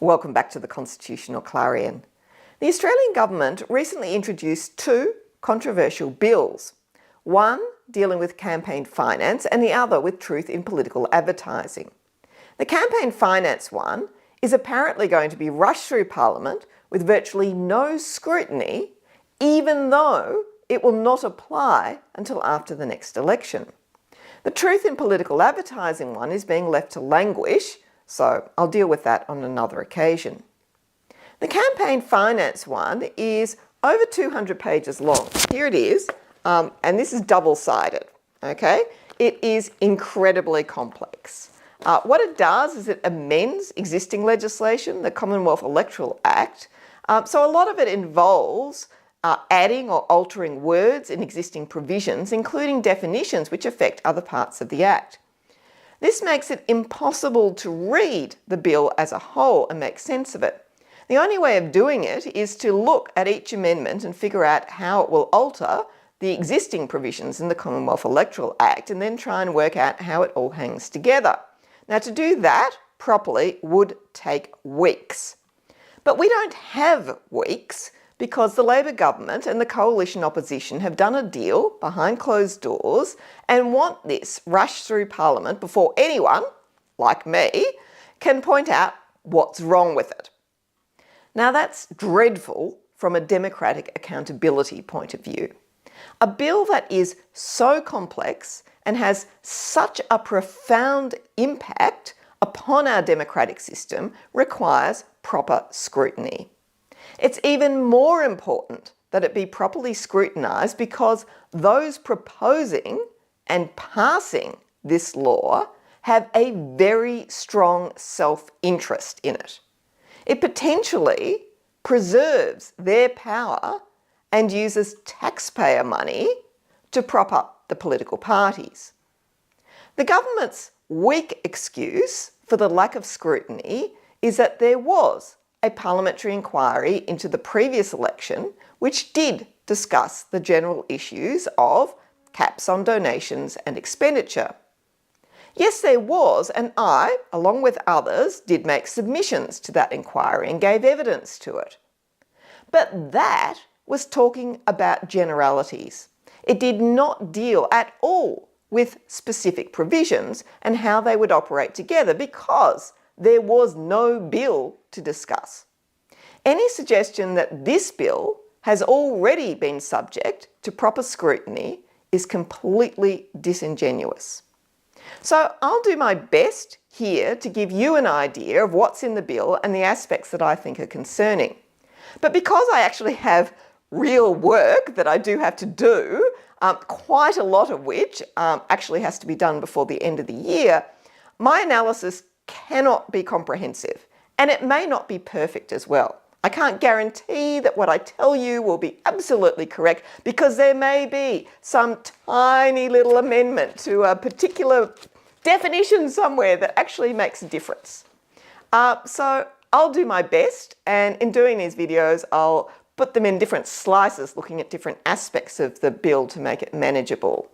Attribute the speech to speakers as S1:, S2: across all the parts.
S1: Welcome back to the Constitutional Clarion. The Australian Government recently introduced two controversial bills, one dealing with campaign finance and the other with truth in political advertising. The campaign finance one is apparently going to be rushed through Parliament with virtually no scrutiny, even though it will not apply until after the next election. The truth in political advertising one is being left to languish, so I'll deal with that on another occasion. The campaign finance one is over 200 pages long. Here it is, and this is double-sided, okay? It is incredibly complex. What it does is it amends existing legislation, the Commonwealth Electoral Act. So a lot of it involves adding or altering words in existing provisions, including definitions which affect other parts of the Act. This makes it impossible to read the bill as a whole and make sense of it. The only way of doing it is to look at each amendment and figure out how it will alter the existing provisions in the Commonwealth Electoral Act and then try and work out how it all hangs together. Now, to do that properly would take weeks. But we don't have weeks because the Labor government and the coalition opposition have done a deal behind closed doors and want this rushed through Parliament before anyone, like me, can point out what's wrong with it. Now, that's dreadful from a democratic accountability point of view. A bill that is so complex and has such a profound impact upon our democratic system requires proper scrutiny. It's even more important that it be properly scrutinised because those proposing and passing this law have a very strong self-interest in it. It potentially preserves their power and uses taxpayer money to prop up the political parties. The government's weak excuse for the lack of scrutiny is that there was a parliamentary inquiry into the previous election which did discuss the general issues of caps on donations and expenditure. Yes, there was, and I, along with others, did make submissions to that inquiry and gave evidence to it. But that was talking about generalities. It did not deal at all with specific provisions and how they would operate together because there was no bill to discuss. Any suggestion that this bill has already been subject to proper scrutiny is completely disingenuous. So I'll do my best here to give you an idea of what's in the bill and the aspects that I think are concerning. But because I actually have real work that I do have to do, quite a lot of which actually has to be done before the end of the year, my analysis cannot be comprehensive, and it may not be perfect as well. I can't guarantee that what I tell you will be absolutely correct because there may be some tiny little amendment to a particular definition somewhere that actually makes a difference. So I'll do my best, and in doing these videos, I'll put them in different slices, looking at different aspects of the bill to make it manageable.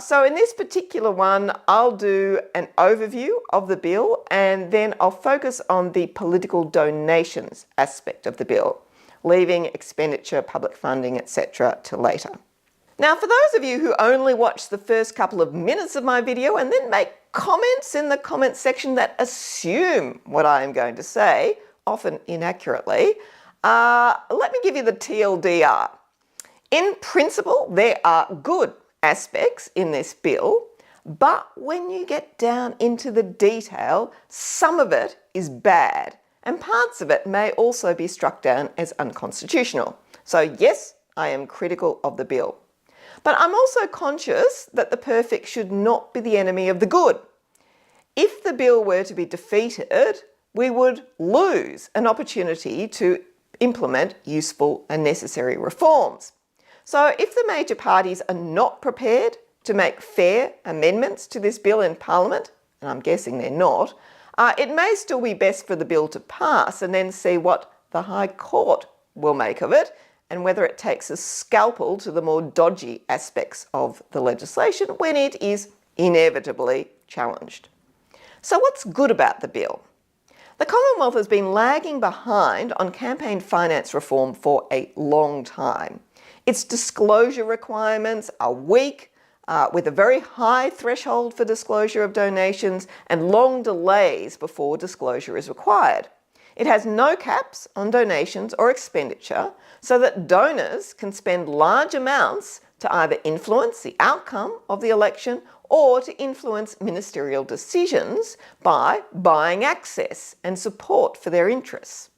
S1: So in this particular one, I'll do an overview of the bill and then I'll focus on the political donations aspect of the bill, leaving expenditure, public funding, etc. to later. Now, for those of you who only watch the first couple of minutes of my video and then make comments in the comments section that assume what I am going to say, often inaccurately, let me give you the TLDR. In principle, there are good aspects in this bill, but when you get down into the detail, some of it is bad and parts of it may also be struck down as unconstitutional. So yes, I am critical of the bill. But I'm also conscious that the perfect should not be the enemy of the good. If the bill were to be defeated, we would lose an opportunity to implement useful and necessary reforms. So if the major parties are not prepared to make fair amendments to this bill in Parliament, and I'm guessing they're not, it may still be best for the bill to pass and then see what the High Court will make of it and whether it takes a scalpel to the more dodgy aspects of the legislation when it is inevitably challenged. So what's good about the bill? The Commonwealth has been lagging behind on campaign finance reform for a long time. Its disclosure requirements are weak, with a very high threshold for disclosure of donations and long delays before disclosure is required. It has no caps on donations or expenditure, so that donors can spend large amounts to either influence the outcome of the election or to influence ministerial decisions by buying access and support for their interests.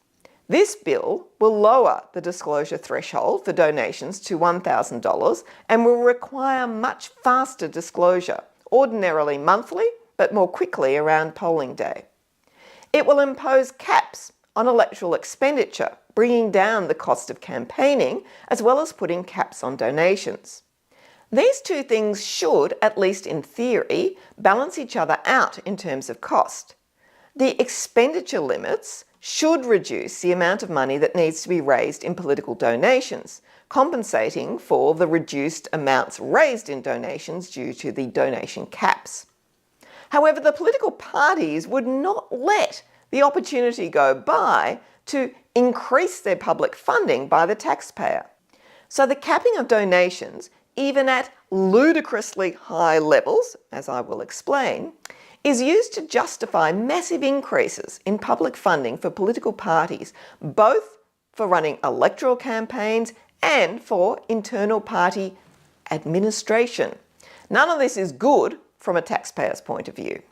S1: This bill will lower the disclosure threshold for donations to $1,000 and will require much faster disclosure, ordinarily monthly, but more quickly around polling day. It will impose caps on electoral expenditure, bringing down the cost of campaigning, as well as putting caps on donations. These two things should, at least in theory, balance each other out in terms of cost. The expenditure limits should reduce the amount of money that needs to be raised in political donations, compensating for the reduced amounts raised in donations due to the donation caps. However, the political parties would not let the opportunity go by to increase their public funding by the taxpayer. So the capping of donations, even at ludicrously high levels, as I will explain, is used to justify massive increases in public funding for political parties, both for running electoral campaigns and for internal party administration. None of this is good from a taxpayer's point of view.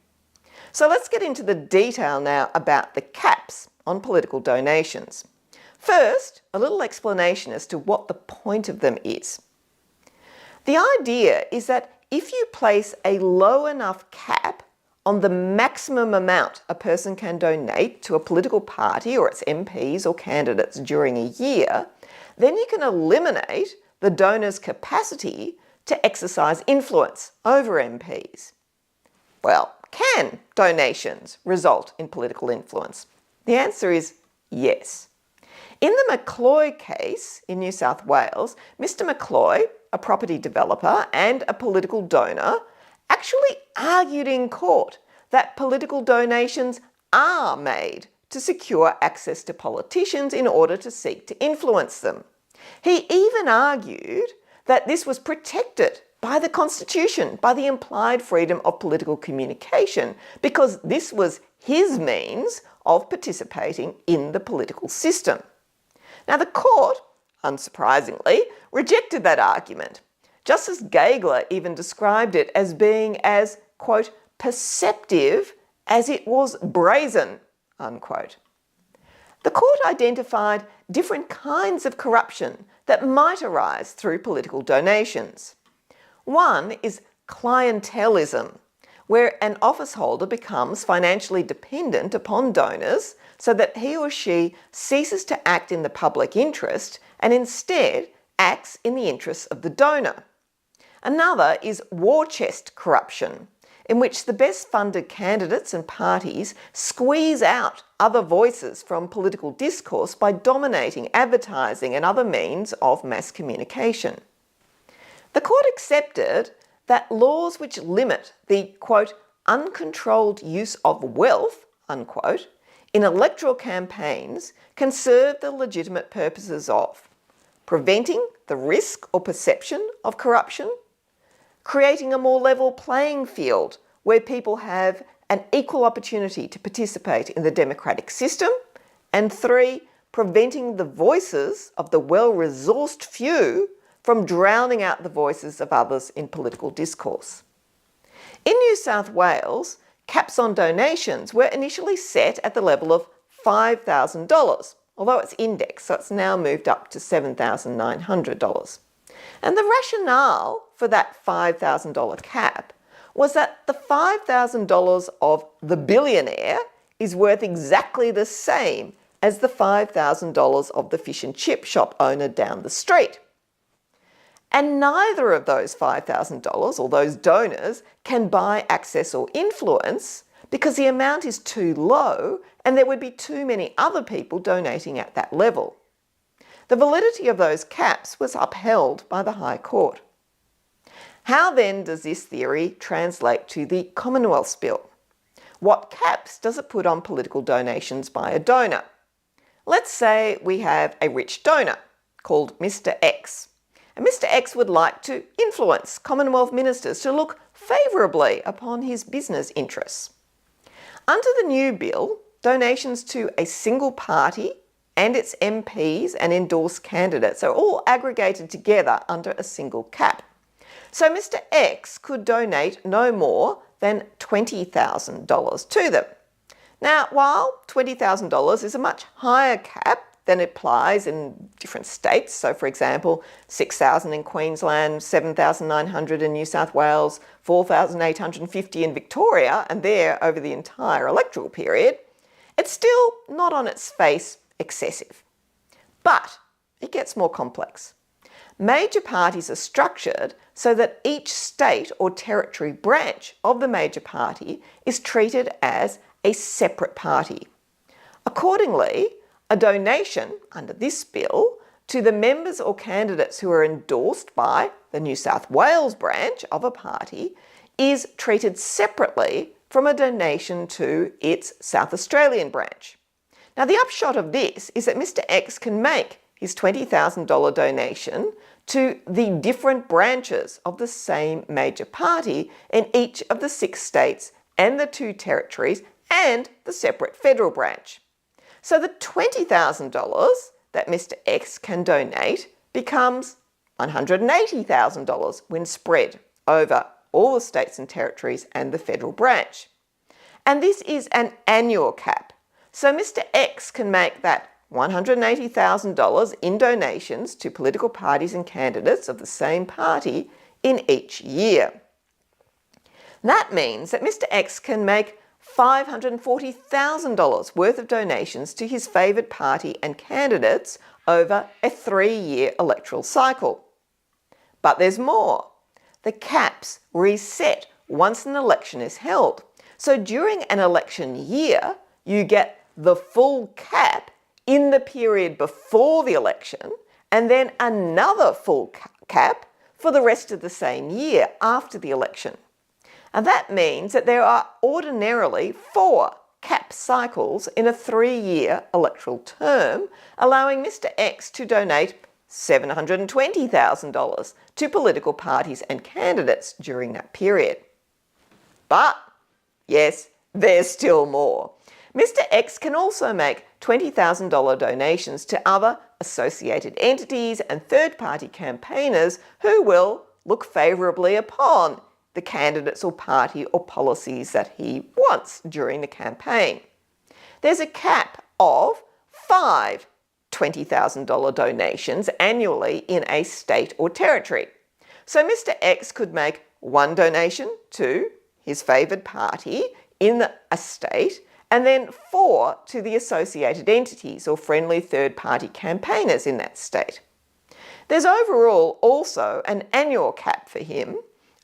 S1: So let's get into the detail now about the caps on political donations. First, a little explanation as to what the point of them is. The idea is that if you place a low enough cap on the maximum amount a person can donate to a political party or its MPs or candidates during a year, then you can eliminate the donor's capacity to exercise influence over MPs. Well, can donations result in political influence? The answer is yes. In the McCloy case in New South Wales, Mr. McCloy, a property developer and a political donor, actually argued in court that political donations are made to secure access to politicians in order to seek to influence them. He even argued that this was protected by the Constitution, by the implied freedom of political communication, because this was his means of participating in the political system. Now, the court, unsurprisingly, rejected that argument. Justice Gageler even described it as being as, quote, perceptive as it was brazen, unquote. The court identified different kinds of corruption that might arise through political donations. One is clientelism, where an office holder becomes financially dependent upon donors so that he or she ceases to act in the public interest and instead acts in the interests of the donor. Another is war chest corruption, in which the best funded candidates and parties squeeze out other voices from political discourse by dominating advertising and other means of mass communication. The court accepted that laws which limit the, quote, uncontrolled use of wealth, unquote, in electoral campaigns can serve the legitimate purposes of preventing the risk or perception of corruption, creating a more level playing field where people have an equal opportunity to participate in the democratic system, and 3, preventing the voices of the well-resourced few from drowning out the voices of others in political discourse. In New South Wales, caps on donations were initially set at the level of $5,000, although it's indexed, so it's now moved up to $7,900. And the rationale for that $5,000 cap was that the $5,000 of the billionaire is worth exactly the same as the $5,000 of the fish and chip shop owner down the street. And neither of those $5,000 or those donors can buy access or influence because the amount is too low and there would be too many other people donating at that level. The validity of those caps was upheld by the High Court. How then does this theory translate to the Commonwealth Bill? what caps does it put on political donations by a donor? Let's say we have a rich donor called Mr. X. And Mr. X would like to influence Commonwealth ministers to look favourably upon his business interests. Under the new bill, donations to a single party and its MPs and endorsed candidates are all aggregated together under a single cap. So Mr. X could donate no more than $20,000 to them. Now, while $20,000 is a much higher cap than it applies in different states, so for example, $6,000 in Queensland, $7,900 in New South Wales, $4,850 in Victoria, and there over the entire electoral period, it's still not on its face excessive. But it gets more complex. Major parties are structured so that each state or territory branch of the major party is treated as a separate party. Accordingly, a donation under this bill to the members or candidates who are endorsed by the New South Wales branch of a party is treated separately from a donation to its South Australian branch. Now, the upshot of this is that Mr. X can make his $20,000 donation to the different branches of the same major party in each of the 6 states and the 2 territories and the separate federal branch. So the $20,000 that Mr. X can donate becomes $180,000 when spread over all the states and territories and the federal branch. And this is an annual cap. So Mr. X can make that $180,000 in donations to political parties and candidates of the same party in each year. That means that Mr. X can make $540,000 worth of donations to his favoured party and candidates over a 3-year electoral cycle. But there's more. The caps reset once an election is held. So during an election year, you get the full cap in the period before the election and then another full cap for the rest of the same year after the election. And that means that there are ordinarily 4 cap cycles in a 3-year electoral term, allowing Mr. X to donate $720,000 to political parties and candidates during that period. But, yes, there's still more. Mr. X can also make $20,000 donations to other associated entities and third-party campaigners who will look favourably upon the candidates or party or policies that he wants during the campaign. There's a cap of 5 $20,000 donations annually in a state or territory. So Mr. X could make 1 donation to his favoured party in a state and then 4 to the associated entities or friendly third-party campaigners in that state. There's overall also an annual cap for him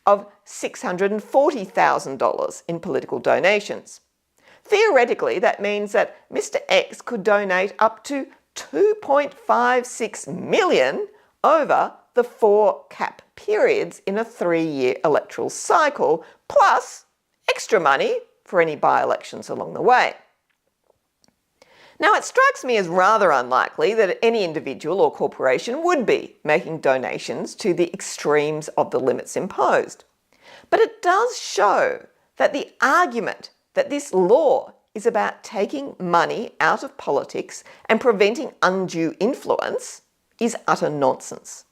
S1: of $640,000 in political donations. Theoretically, that means that Mr. X could donate up to $2.56 million over the 4 cap periods in a 3-year electoral cycle, plus extra money for any by-elections along the way. Now, it strikes me as rather unlikely that any individual or corporation would be making donations to the extremes of the limits imposed. But it does show that the argument that this law is about taking money out of politics and preventing undue influence is utter nonsense.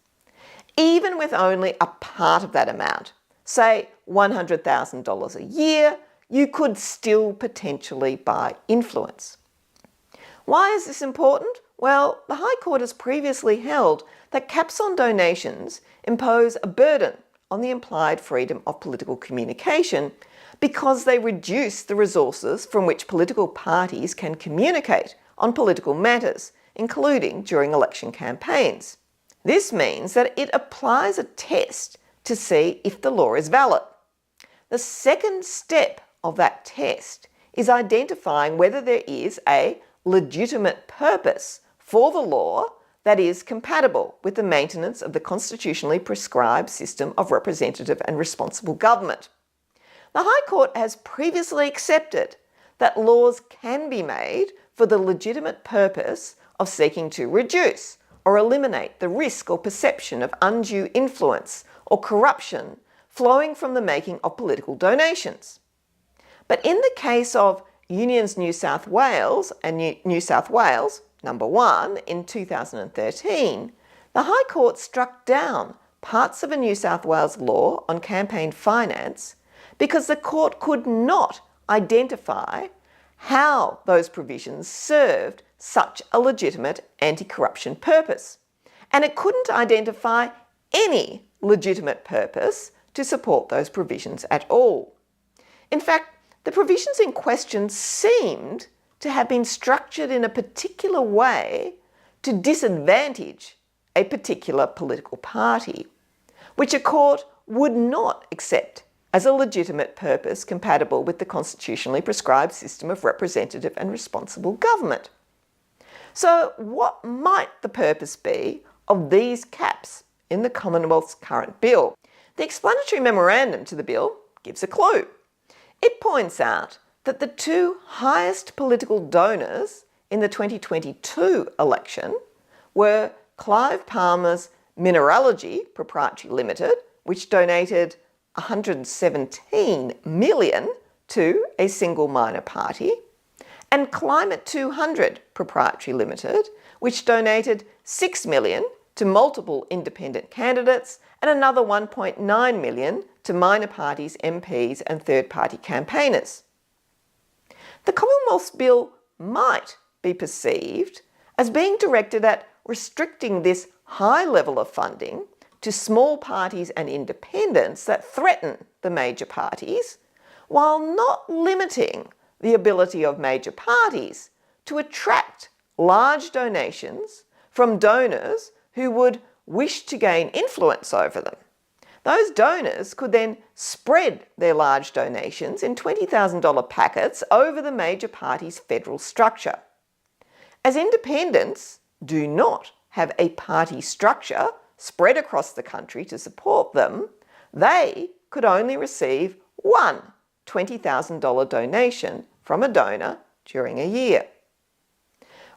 S1: Even with only a part of that amount, say $100,000 a year, you could still potentially buy influence. Why is this important? Well, the High Court has previously held that caps on donations impose a burden on the implied freedom of political communication because they reduce the resources from which political parties can communicate on political matters, including during election campaigns. This means that it applies a test to see if the law is valid. The second step of that test is identifying whether there is a legitimate purpose for the law that is compatible with the maintenance of the constitutionally prescribed system of representative and responsible government. The High Court has previously accepted that laws can be made for the legitimate purpose of seeking to reduce or eliminate the risk or perception of undue influence or corruption flowing from the making of political donations. But in the case of Unions New South Wales and New South Wales number 1 in 2013, the High Court struck down parts of a New South Wales law on campaign finance because the court could not identify how those provisions served such a legitimate anti-corruption purpose. And it couldn't identify any legitimate purpose to support those provisions at all. In fact, the provisions in question seemed to have been structured in a particular way to disadvantage a particular political party, which a court would not accept as a legitimate purpose compatible with the constitutionally prescribed system of representative and responsible government. So what might the purpose be of these caps in the Commonwealth's current bill? The explanatory memorandum to the bill gives a clue. It points out that the two highest political donors in the 2022 election were Clive Palmer's Mineralogy Proprietary Limited, which donated $117 million to a single minor party, and Climate 200 Proprietary Limited, which donated $6 million to multiple independent candidates and another $1.9 million to minor parties, MPs and third-party campaigners. The Commonwealth's bill might be perceived as being directed at restricting this high level of funding to small parties and independents that threaten the major parties, while not limiting the ability of major parties to attract large donations from donors who would wish to gain influence over them. Those donors could then spread their large donations in $20,000 packets over the major party's federal structure. As independents do not have a party structure spread across the country to support them, they could only receive one $20,000 donation from a donor during a year.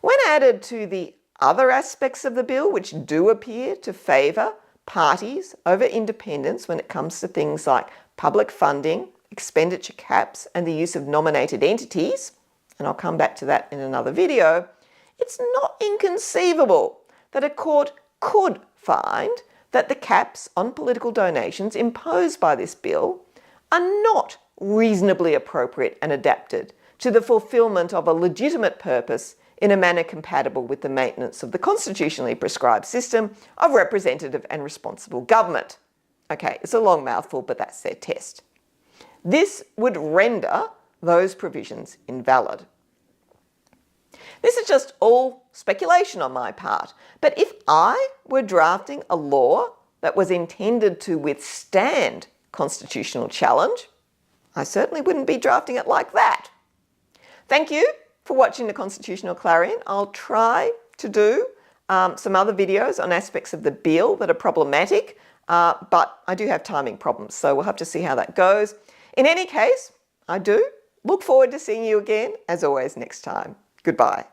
S1: When added to the other aspects of the bill which do appear to favour parties over independents when it comes to things like public funding, expenditure caps and the use of nominated entities, and I'll come back to that in another video, it's not inconceivable that a court could find that the caps on political donations imposed by this bill are not reasonably appropriate and adapted to the fulfilment of a legitimate purpose in a manner compatible with the maintenance of the constitutionally prescribed system of representative and responsible government. Okay, it's a long mouthful, but that's their test. This would render those provisions invalid. This is just all speculation on my part, but if I were drafting a law that was intended to withstand constitutional challenge, I certainly wouldn't be drafting it like that. Thank you for watching the Constitutional Clarion. I'll try to do some other videos on aspects of the bill that are problematic, but I do have timing problems, so we'll have to see how that goes. In any case, I do look forward to seeing you again, as always, next time. Goodbye.